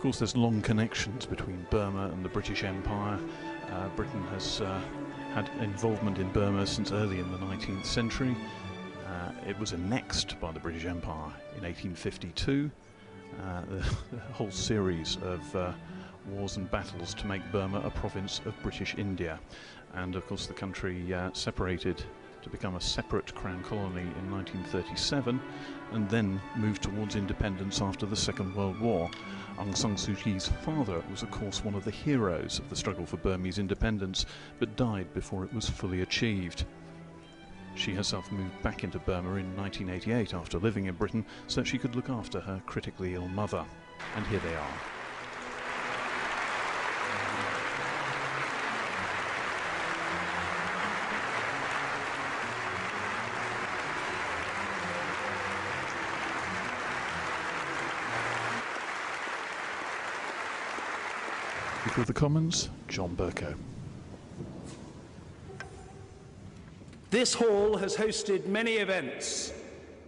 course, there's long connections between Burma and the British Empire. Britain has had involvement in Burma since early in the 19th century. It was annexed by the British Empire in 1852. The whole series of wars and battles to make Burma a province of British India. And of course the country separated to become a separate crown colony in 1937 and then moved towards independence after the Second World War. Aung Suu Kyi's father was of course one of the heroes of the struggle for Burmese independence, but died before it was fully achieved. She herself moved back into Burma in 1988 after living in Britain so that she could look after her critically ill mother. And here they are. Speaker of the Commons, John Bercow. This hall has hosted many events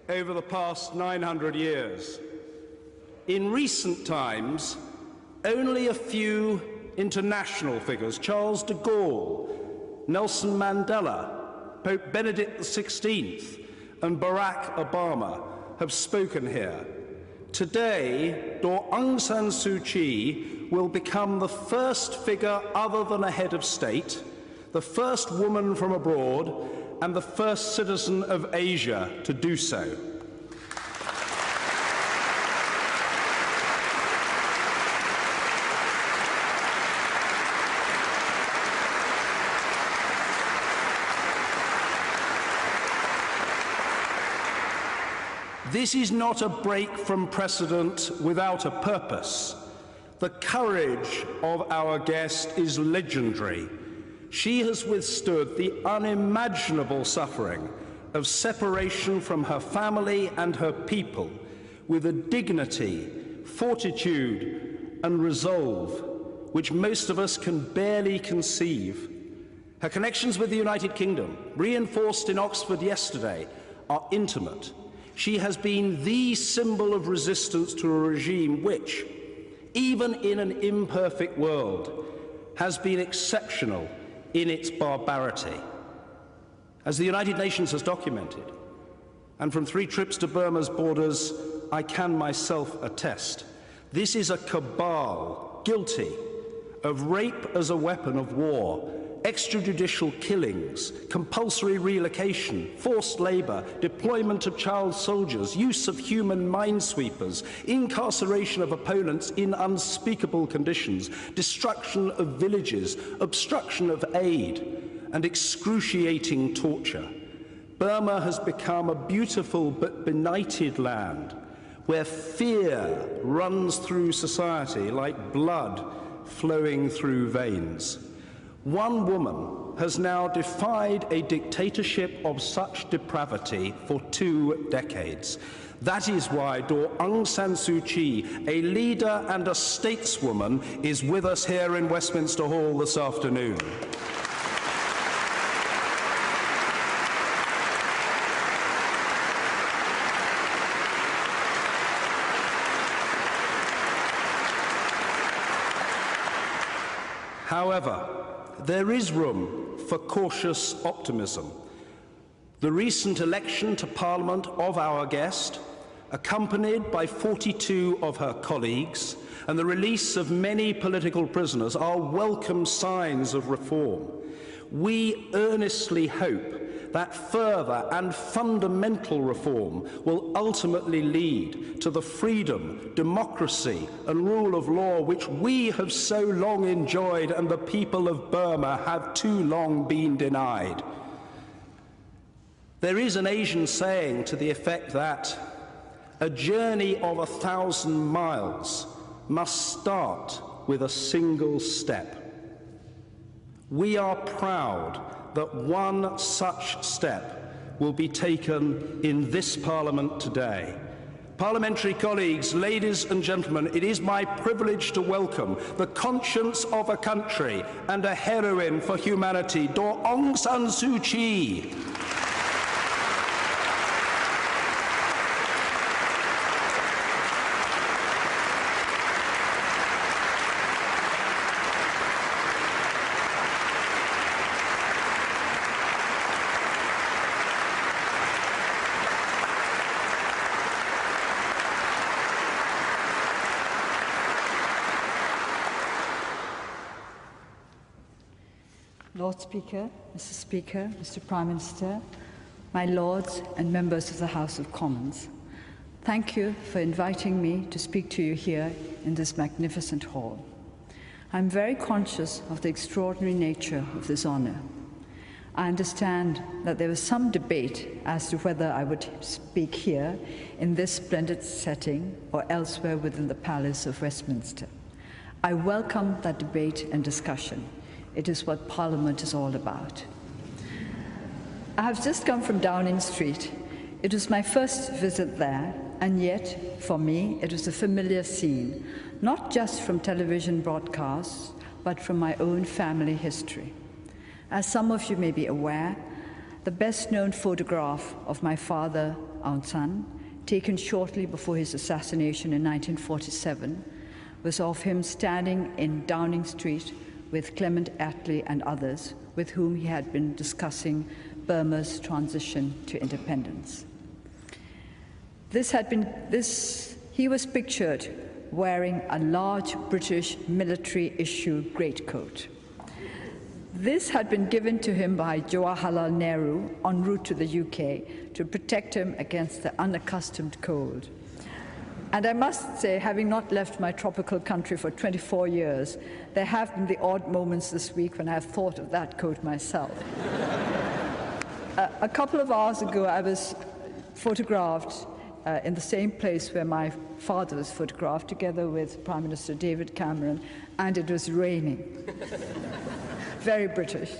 over the past 900 years. In recent times, only a few international figures, Charles de Gaulle, Nelson Mandela, Pope Benedict XVI, and Barack Obama have spoken here. Today, Aung San Suu Kyi will become the first figure other than a head of state, the first woman from abroad, and the first citizen of Asia to do so. This is not a break from precedent without a purpose. The courage of our guest is legendary. She has withstood the unimaginable suffering of separation from her family and her people with a dignity, fortitude, and resolve which most of us can barely conceive. Her connections with the United Kingdom, reinforced in Oxford yesterday, are intimate. She has been the symbol of resistance to a regime which, even in an imperfect world, has been exceptional in its barbarity. As the United Nations has documented, and from 3 trips to Burma's borders, I can myself attest, this is a cabal guilty of rape as a weapon of war, extrajudicial killings, compulsory relocation, forced labor, deployment of child soldiers, use of human minesweepers, incarceration of opponents in unspeakable conditions, destruction of villages, obstruction of aid, and excruciating torture. Burma has become a beautiful but benighted land where fear runs through society like blood flowing through veins. One woman has now defied a dictatorship of such depravity for 2 decades. That is why Aung San Suu Kyi, a leader and a stateswoman, is with us here in Westminster Hall this afternoon. However, there is room for cautious optimism. The recent election to Parliament of our guest, accompanied by 42 of her colleagues, and the release of many political prisoners are welcome signs of reform. We earnestly hope that further and fundamental reform will ultimately lead to the freedom, democracy, and rule of law which we have so long enjoyed and the people of Burma have too long been denied. There is an Asian saying to the effect that a journey of 1,000 miles must start with a single step. We are proud that one such step will be taken in this Parliament today. Parliamentary colleagues, ladies and gentlemen, it is my privilege to welcome the conscience of a country and a heroine for humanity, Aung San Suu Kyi. Lord Speaker, Mr. Speaker, Mr. Prime Minister, my Lords and members of the House of Commons, thank you for inviting me to speak to you here in this magnificent hall. I'm very conscious of the extraordinary nature of this honour. I understand that there was some debate as to whether I would speak here in this splendid setting or elsewhere within the Palace of Westminster. I welcome that debate and discussion. It is what Parliament is all about. I have just come from Downing Street. It was my first visit there, and yet, for me, it was a familiar scene, not just from television broadcasts, but from my own family history. As some of you may be aware, the best-known photograph of my father, Aung, taken shortly before his assassination in 1947, was of him standing in Downing Street with Clement Attlee and others with whom he had been discussing Burma's transition to independence. He was pictured wearing a large British military-issue greatcoat. This had been given to him by Jawaharlal Nehru en route to the UK to protect him against the unaccustomed cold. And I must say, having not left my tropical country for 24 years, there have been the odd moments this week when I have thought of that coat myself. A couple of hours ago, I was photographed in the same place where my father was photographed, together with Prime Minister David Cameron, and it was raining. Very British.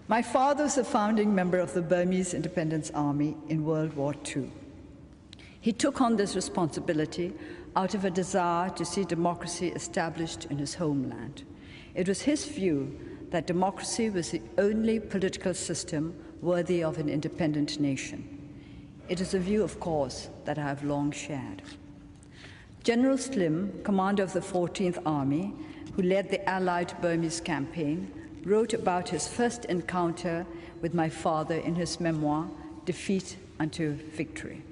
My father was a founding member of the Burmese Independence Army in World War II. He took on this responsibility out of a desire to see democracy established in his homeland. It was his view that democracy was the only political system worthy of an independent nation. It is a view, of course, that I have long shared. General Slim, commander of the 14th Army, who led the Allied Burmese campaign, wrote about his first encounter with my father in his memoir, Defeat unto Victory.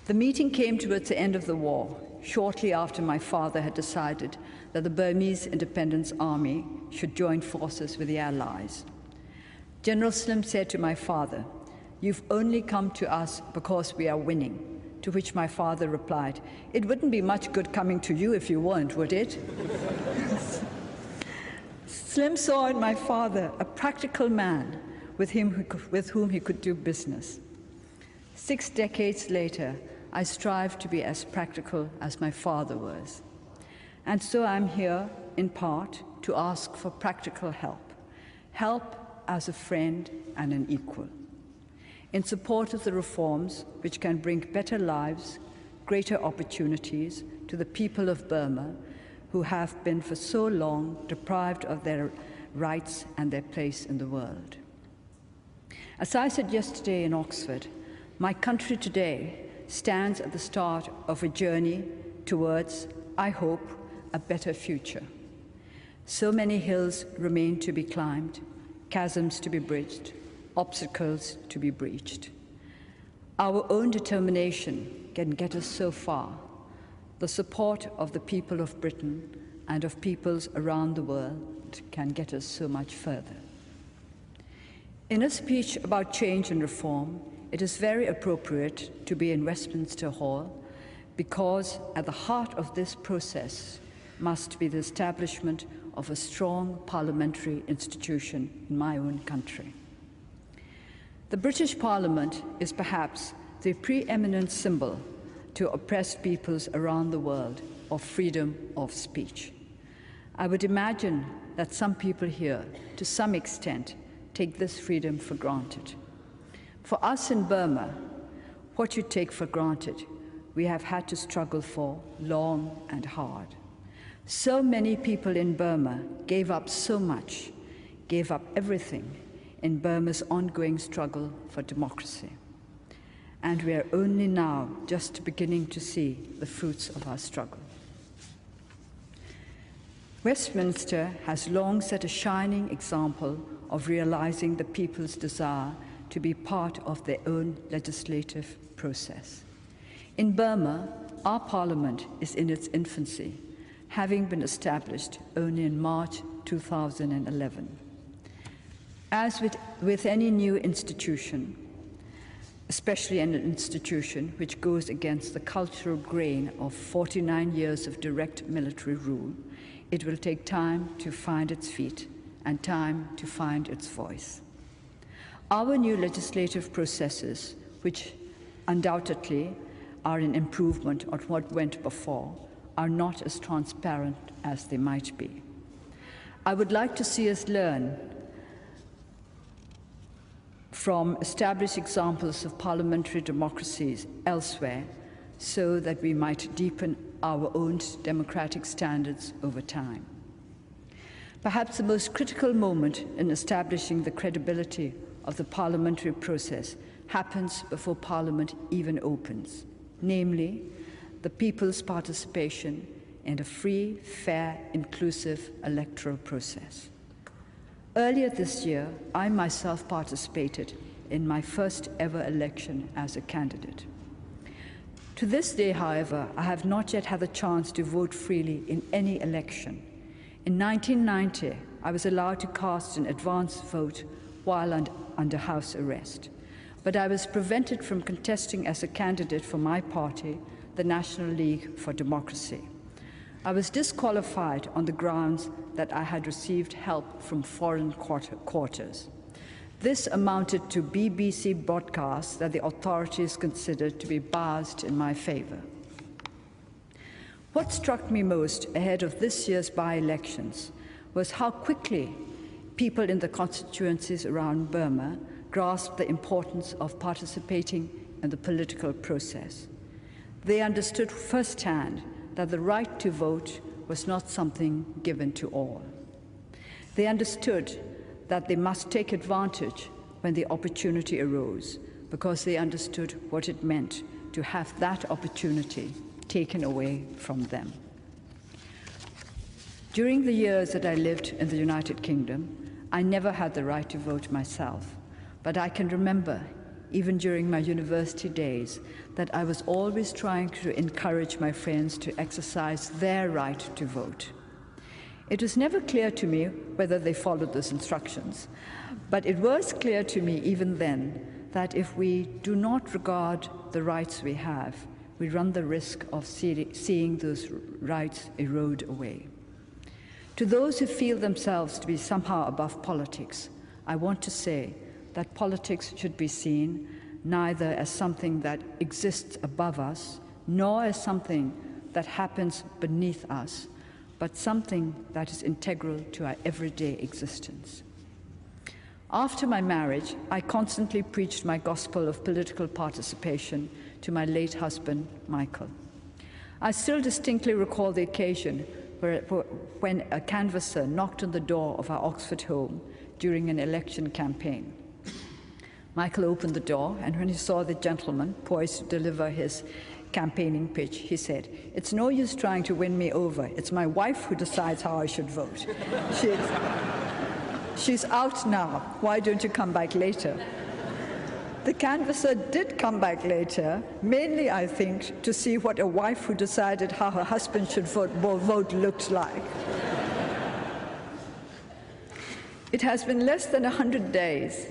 The meeting came towards the end of the war, shortly after my father had decided that the Burmese Independence Army should join forces with the Allies. General Slim said to my father, "You've only come to us because we are winning," to which my father replied, "It wouldn't be much good coming to you if you weren't, would it?" Slim saw in my father a practical man with whom he could do business. 6 decades later, I strive to be as practical as my father was. And so I'm here, in part, to ask for practical help as a friend and an equal, in support of the reforms which can bring better lives, greater opportunities to the people of Burma who have been for so long deprived of their rights and their place in the world. As I said yesterday in Oxford, my country today stands at the start of a journey towards, I hope, a better future. So many hills remain to be climbed, chasms to be bridged, obstacles to be breached. Our own determination can get us so far. The support of the people of Britain and of peoples around the world can get us so much further. In a speech about change and reform, it is very appropriate to be in Westminster Hall because at the heart of this process must be the establishment of a strong parliamentary institution in my own country. The British Parliament is perhaps the preeminent symbol to oppressed peoples around the world of freedom of speech. I would imagine that some people here, to some extent, take this freedom for granted. For us in Burma, what you take for granted, we have had to struggle for long and hard. So many people in Burma gave up so much, gave up everything in Burma's ongoing struggle for democracy. And we are only now just beginning to see the fruits of our struggle. Westminster has long set a shining example of realizing the people's desire to be part of their own legislative process. In Burma, our parliament is in its infancy, having been established only in March 2011. As with any new institution, especially an institution which goes against the cultural grain of 49 years of direct military rule, it will take time to find its feet and time to find its voice. Our new legislative processes, which undoubtedly are an improvement on what went before, are not as transparent as they might be. I would like to see us learn from established examples of parliamentary democracies elsewhere so that we might deepen our own democratic standards over time. Perhaps the most critical moment in establishing the credibility of the parliamentary process happens before Parliament even opens, namely, the people's participation in a free, fair, inclusive electoral process. Earlier this year, I myself participated in my first ever election as a candidate. To this day, however, I have not yet had the chance to vote freely in any election. In 1990, I was allowed to cast an advance vote while under house arrest, but I was prevented from contesting as a candidate for my party, the National League for Democracy. I was disqualified on the grounds that I had received help from foreign quarters. This amounted to BBC broadcasts that the authorities considered to be biased in my favor. What struck me most ahead of this year's by-elections was how quickly people in the constituencies around Burma grasped the importance of participating in the political process. They understood firsthand that the right to vote was not something given to all. They understood that they must take advantage when the opportunity arose, because they understood what it meant to have that opportunity taken away from them. During the years that I lived in the United Kingdom, I never had the right to vote myself, but I can remember, even during my university days, that I was always trying to encourage my friends to exercise their right to vote. It was never clear to me whether they followed those instructions, but it was clear to me even then that if we do not regard the rights we have, we run the risk of seeing those rights erode away. To those who feel themselves to be somehow above politics, I want to say that politics should be seen neither as something that exists above us, nor as something that happens beneath us, but something that is integral to our everyday existence. After my marriage, I constantly preached my gospel of political participation to my late husband, Michael. I still distinctly recall the occasion when a canvasser knocked on the door of our Oxford home during an election campaign. Michael opened the door, and when he saw the gentleman poised to deliver his campaigning pitch, he said, "It's no use trying to win me over. It's my wife who decides how I should vote. She's out now. Why don't you come back later?" The canvasser did come back later, mainly, I think, to see what a wife who decided how her husband should vote looked like. It has been less than 100 days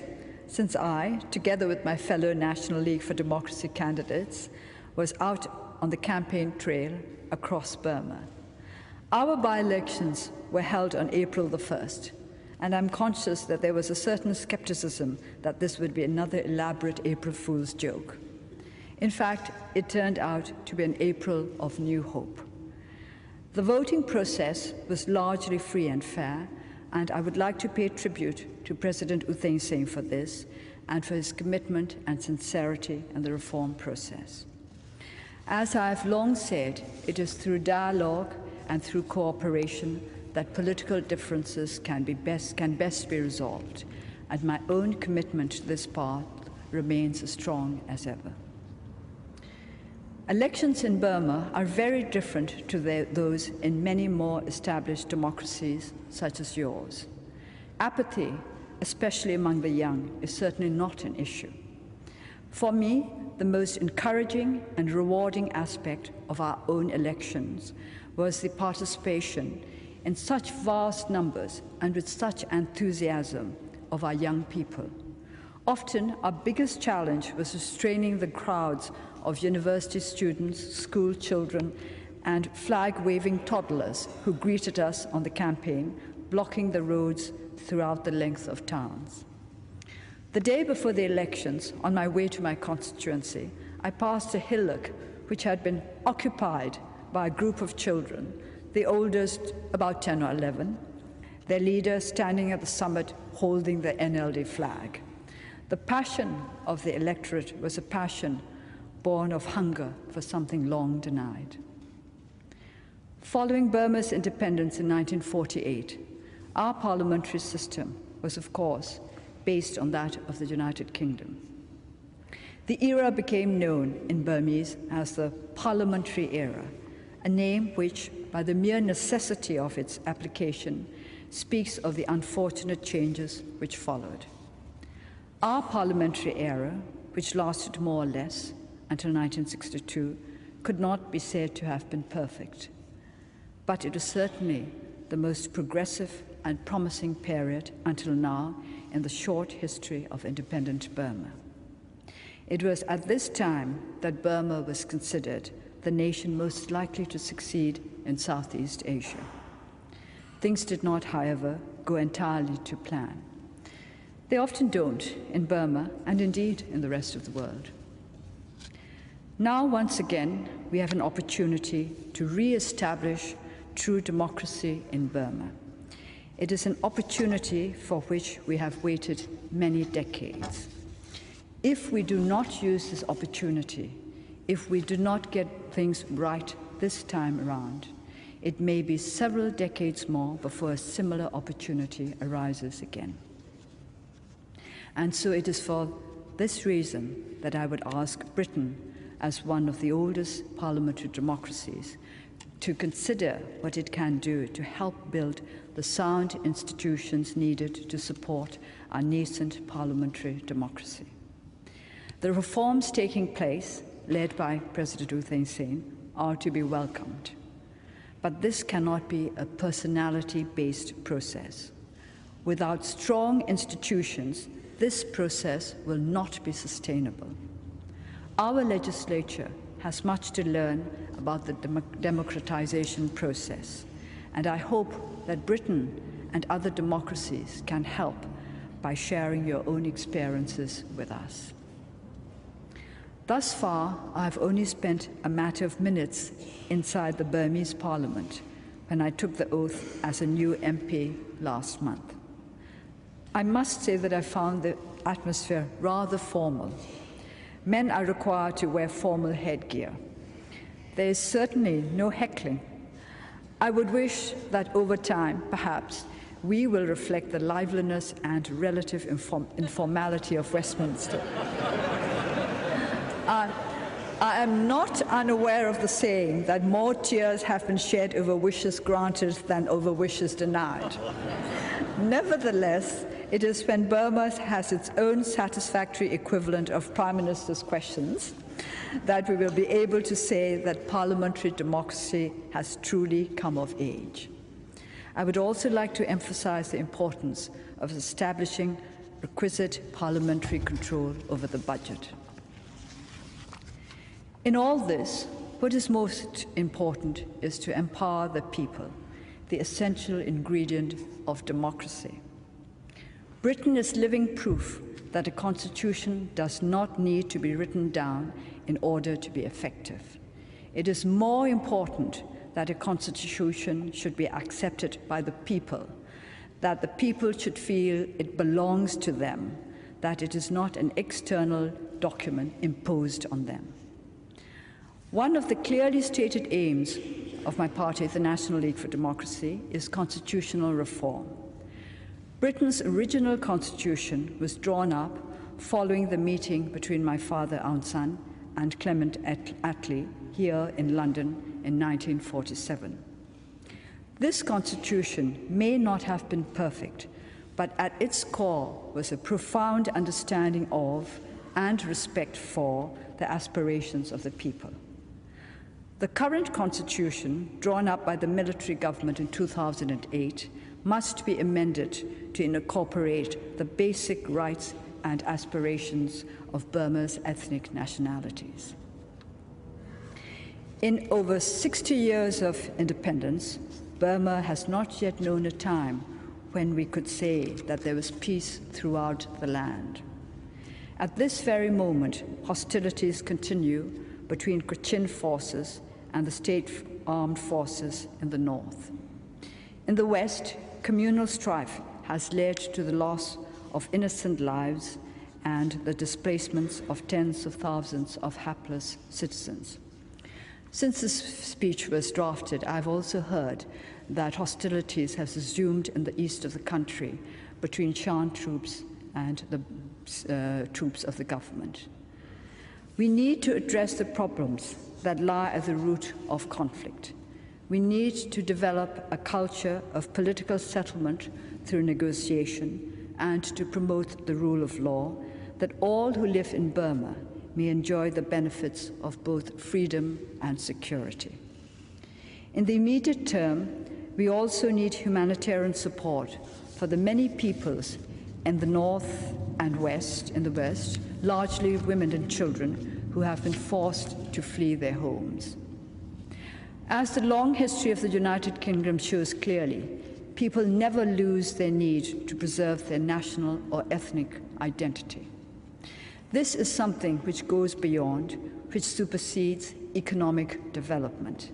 since I, together with my fellow National League for Democracy candidates, was out on the campaign trail across Burma. Our by-elections were held on April the 1st, and I'm conscious that there was a certain skepticism that this would be another elaborate April Fool's joke. In fact, it turned out to be an April of new hope. The voting process was largely free and fair, and I would like to pay tribute to President U Thein Sein for this and for his commitment and sincerity in the reform process. As I have long said, it is through dialogue and through cooperation that political differences can best be resolved, and my own commitment to this path remains as strong as ever. Elections in Burma are very different to those in many more established democracies such as yours. Apathy, especially among the young, is certainly not an issue. For me, the most encouraging and rewarding aspect of our own elections was the participation in such vast numbers and with such enthusiasm of our young people. Often, our biggest challenge was restraining the crowds of university students, school children, and flag-waving toddlers who greeted us on the campaign, blocking the roads throughout the length of towns. The day before the elections, on my way to my constituency, I passed a hillock which had been occupied by a group of children, the oldest about 10 or 11, their leader standing at the summit holding the NLD flag. The passion of the electorate was a passion born of hunger for something long denied. Following Burma's independence in 1948, our parliamentary system was, of course, based on that of the United Kingdom. The era became known in Burmese as the parliamentary era, a name which, by the mere necessity of its application, speaks of the unfortunate changes which followed. Our parliamentary era, which lasted more or less until 1962, could not be said to have been perfect, but it was certainly the most progressive and promising period until now in the short history of independent Burma. It was at this time that Burma was considered the nation most likely to succeed in Southeast Asia. Things did not, however, go entirely to plan. They often don't in Burma and indeed in the rest of the world. Now, once again, we have an opportunity to re-establish true democracy in Burma. It is an opportunity for which we have waited many decades. If we do not use this opportunity, if we do not get things right this time around, it may be several decades more before a similar opportunity arises again. And so it is for this reason that I would ask Britain, as one of the oldest parliamentary democracies, to consider what it can do to help build the sound institutions needed to support our nascent parliamentary democracy. The reforms taking place, led by President U Thein Sein, are to be welcomed. But this cannot be a personality-based process. Without strong institutions, this process will not be sustainable. Our legislature has much to learn about the democratization process, and I hope that Britain and other democracies can help by sharing your own experiences with us. Thus far, I have only spent a matter of minutes inside the Burmese parliament when I took the oath as a new MP last month. I must say that I found the atmosphere rather formal. Men are required to wear formal headgear. There is certainly no heckling. I would wish that over time, perhaps, we will reflect the liveliness and relative informality of Westminster. I am not unaware of the saying that more tears have been shed over wishes granted than over wishes denied. Nevertheless, it is when Burma has its own satisfactory equivalent of Prime Minister's questions that we will be able to say that parliamentary democracy has truly come of age. I would also like to emphasize the importance of establishing requisite parliamentary control over the budget. In all this, what is most important is to empower the people, the essential ingredient of democracy. Britain is living proof that a constitution does not need to be written down in order to be effective. It is more important that a constitution should be accepted by the people, that the people should feel it belongs to them, that it is not an external document imposed on them. One of the clearly stated aims of my party, the National League for Democracy, is constitutional reform. Britain's original constitution was drawn up following the meeting between my father, Aung San, and Clement Attlee here in London in 1947. This constitution may not have been perfect, but at its core was a profound understanding of and respect for the aspirations of the people. The current constitution, drawn up by the military government in 2008, must be amended to incorporate the basic rights and aspirations of Burma's ethnic nationalities. In over 60 years of independence, Burma has not yet known a time when we could say that there was peace throughout the land. At this very moment, hostilities continue between Kachin forces and the state armed forces in the north. In the west, communal strife has led to the loss of innocent lives and the displacements of tens of thousands of hapless citizens. Since this speech was drafted, I've also heard that hostilities have resumed in the east of the country between Shan troops and the troops of the government. We need to address the problems that lie at the root of conflict. We need to develop a culture of political settlement through negotiation and to promote the rule of law, that all who live in Burma may enjoy the benefits of both freedom and security. In the immediate term, we also need humanitarian support for the many peoples in the north and west, largely women and children, who have been forced to flee their homes. As the long history of the United Kingdom shows clearly, people never lose their need to preserve their national or ethnic identity. This is something which goes beyond, which supersedes economic development.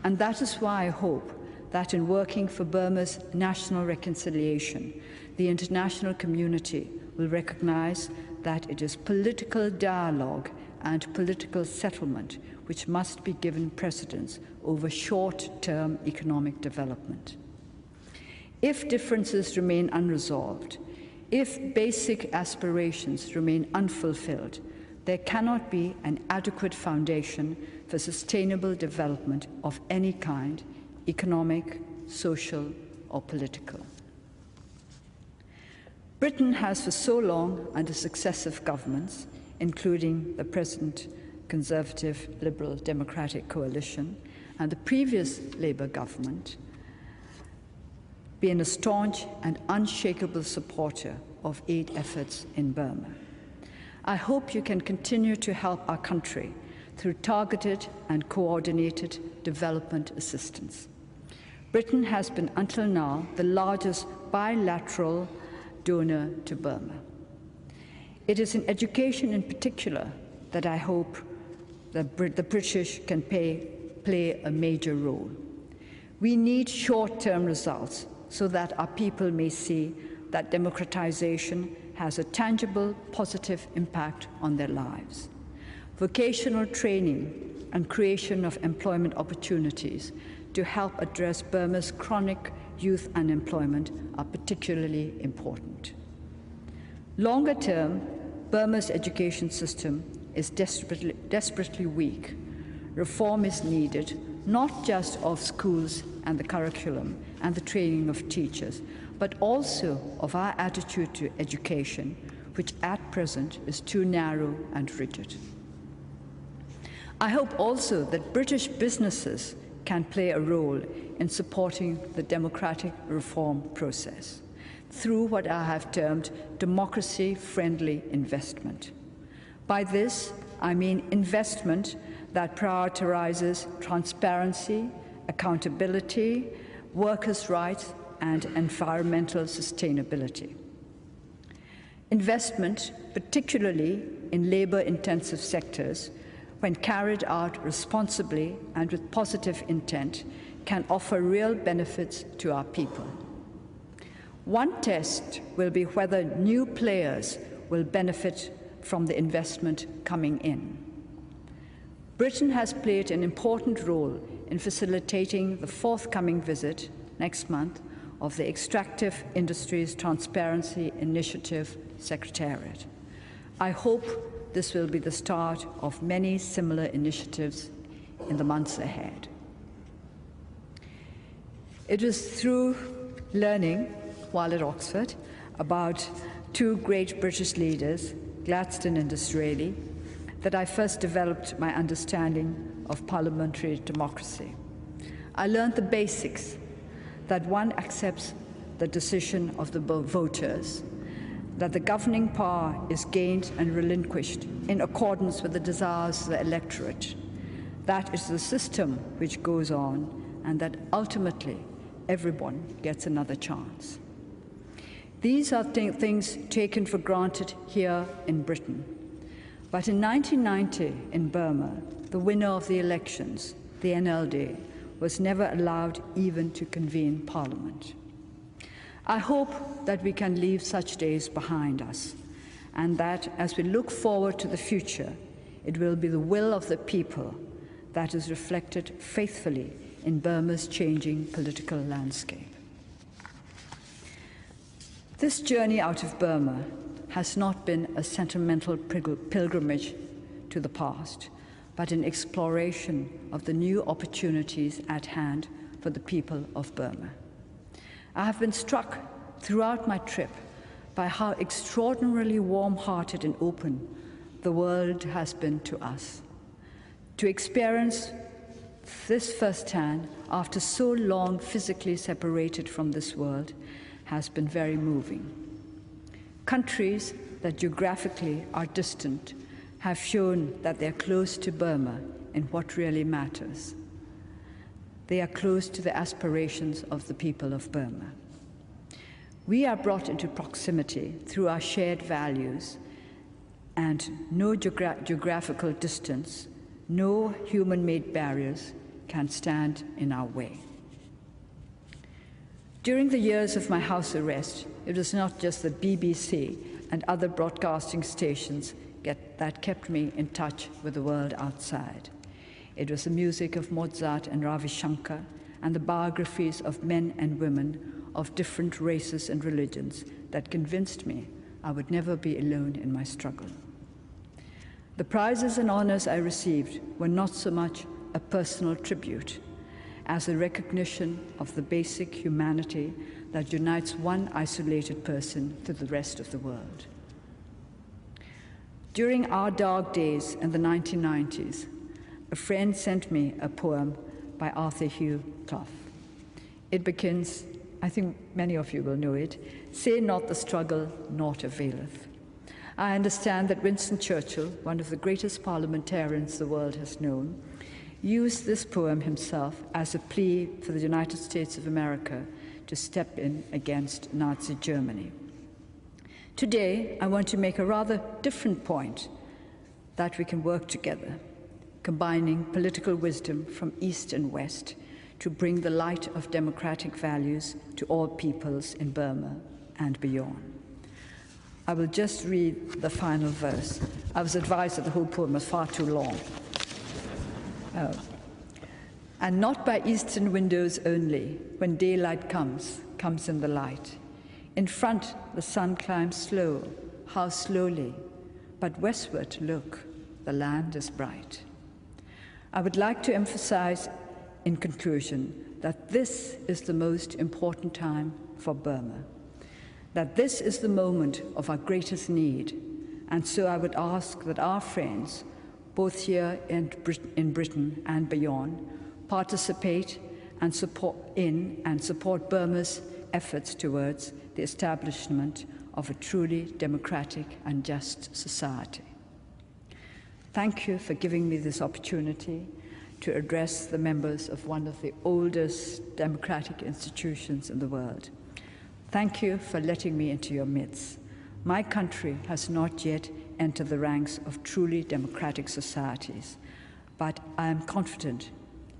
And that is why I hope that in working for Burma's national reconciliation, the international community will recognize that it is political dialogue and political settlement which must be given precedence over short-term economic development. If differences remain unresolved, if basic aspirations remain unfulfilled, there cannot be an adequate foundation for sustainable development of any kind, economic, social, or political. Britain has for so long, under successive governments, including the present Conservative Liberal Democratic coalition and the previous Labour government, been a staunch and unshakable supporter of aid efforts in Burma. I hope you can continue to help our country through targeted and coordinated development assistance. Britain has been until now the largest bilateral donor to Burma. It is in education in particular that I hope that the British can play a major role. We need short-term results so that our people may see that democratization has a tangible, positive impact on their lives. Vocational training and creation of employment opportunities to help address Burma's chronic youth unemployment are particularly important. Longer term, Burma's education system is desperately weak. Reform is needed, not just of schools and the curriculum and the training of teachers, but also of our attitude to education, which at present is too narrow and rigid. I hope also that British businesses can play a role in supporting the democratic reform process through what I have termed democracy-friendly investment. By this, I mean investment that prioritizes transparency, accountability, workers' rights, and environmental sustainability. Investment, particularly in labor-intensive sectors, when carried out responsibly and with positive intent, can offer real benefits to our people. One test will be whether new players will benefit from the investment coming in. Britain has played an important role in facilitating the forthcoming visit next month of the Extractive Industries Transparency Initiative Secretariat. I hope this will be the start of many similar initiatives in the months ahead. It was through learning, while at Oxford, about two great British leaders, Gladstone and Disraeli, that I first developed my understanding of parliamentary democracy. I learned the basics, that one accepts the decision of the voters, that the governing power is gained and relinquished in accordance with the desires of the electorate. That is the system which goes on, and that ultimately everyone gets another chance. These are things taken for granted here in Britain. But in 1990 in Burma, the winner of the elections, the NLD, was never allowed even to convene parliament. I hope that we can leave such days behind us, and that as we look forward to the future, it will be the will of the people that is reflected faithfully in Burma's changing political landscape. This journey out of Burma has not been a sentimental pilgrimage to the past, but an exploration of the new opportunities at hand for the people of Burma. I have been struck throughout my trip by how extraordinarily warm-hearted and open the world has been to us. To experience this firsthand after so long physically separated from this world has been very moving. Countries that geographically are distant have shown that they are close to Burma in what really matters. They are close to the aspirations of the people of Burma. We are brought into proximity through our shared values, and no geographical distance, no human-made barriers can stand in our way. During the years of my house arrest, it was not just the BBC and other broadcasting stations that kept me in touch with the world outside. It was the music of Mozart and Ravi Shankar and the biographies of men and women of different races and religions that convinced me I would never be alone in my struggle. The prizes and honors I received were not so much a personal tribute as a recognition of the basic humanity that unites one isolated person to the rest of the world. During our dark days in the 1990s, a friend sent me a poem by Arthur Hugh Clough. It begins, I think many of you will know it, "Say not the struggle naught availeth." I understand that Winston Churchill, one of the greatest parliamentarians the world has known, used this poem himself as a plea for the United States of America to step in against Nazi Germany. Today, I want to make a rather different point, that we can work together, combining political wisdom from East and West to bring the light of democratic values to all peoples in Burma and beyond. I will just read the final verse. I was advised that the whole poem was far too long. And not by eastern windows only, when daylight comes in the light. In front, the sun climbs slow, how slowly, but westward look, the land is bright. I would like to emphasize in conclusion that this is the most important time for Burma, that this is the moment of our greatest need, and so I would ask that our friends, both here in Britain and beyond, participate and support Burma's efforts towards the establishment of a truly democratic and just society. Thank you for giving me this opportunity to address the members of one of the oldest democratic institutions in the world. Thank you for letting me into your midst. My country has not yet entered the ranks of truly democratic societies, but I am confident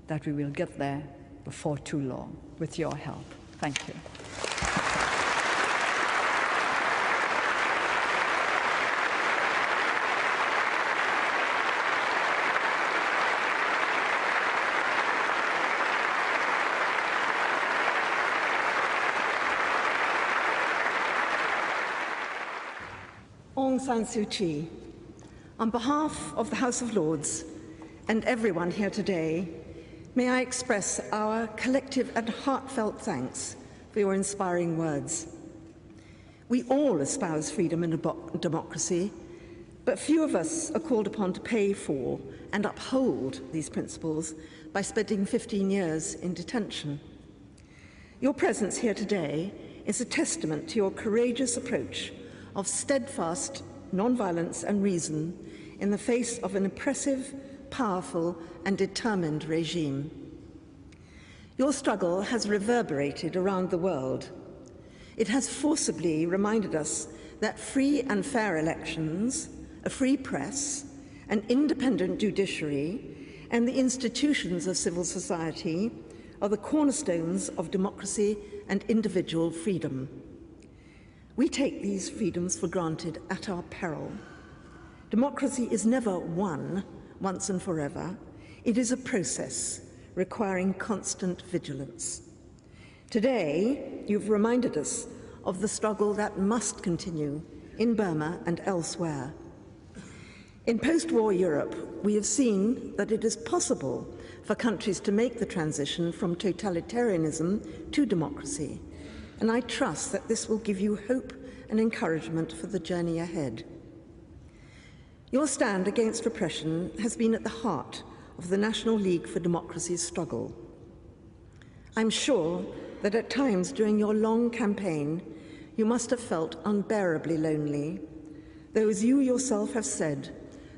that we will get there before too long, with your help. Thank you. Aung San Suu Kyi, on behalf of the House of Lords and everyone here today, may I express our collective and heartfelt thanks for your inspiring words. We all espouse freedom and democracy, But few of us are called upon to pay for and uphold these principles by spending 15 years in detention. Your presence here today is a testament to your courageous approach of steadfast non-violence and reason in the face of an oppressive, powerful, and determined regime. Your struggle has reverberated around the world. It has forcibly reminded us that free and fair elections, a free press, an independent judiciary, and the institutions of civil society are the cornerstones of democracy and individual freedom. We take these freedoms for granted at our peril. Democracy is never won once and forever. It is a process requiring constant vigilance. Today, you've reminded us of the struggle that must continue in Burma and elsewhere. In post-war Europe, we have seen that it is possible for countries to make the transition from totalitarianism to democracy, and I trust that this will give you hope and encouragement for the journey ahead. Your stand against repression has been at the heart of the National League for Democracy's struggle. I'm sure that at times during your long campaign, you must have felt unbearably lonely, though, as you yourself have said,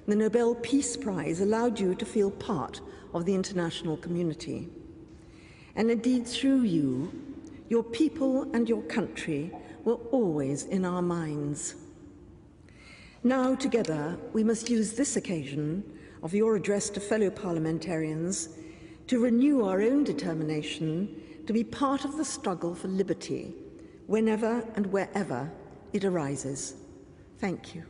the Nobel Peace Prize allowed you to feel part of the international community. And indeed, through you, your people and your country were always in our minds. Now, together, we must use this occasion of your address to fellow parliamentarians to renew our own determination to be part of the struggle for liberty, whenever and wherever it arises. Thank you.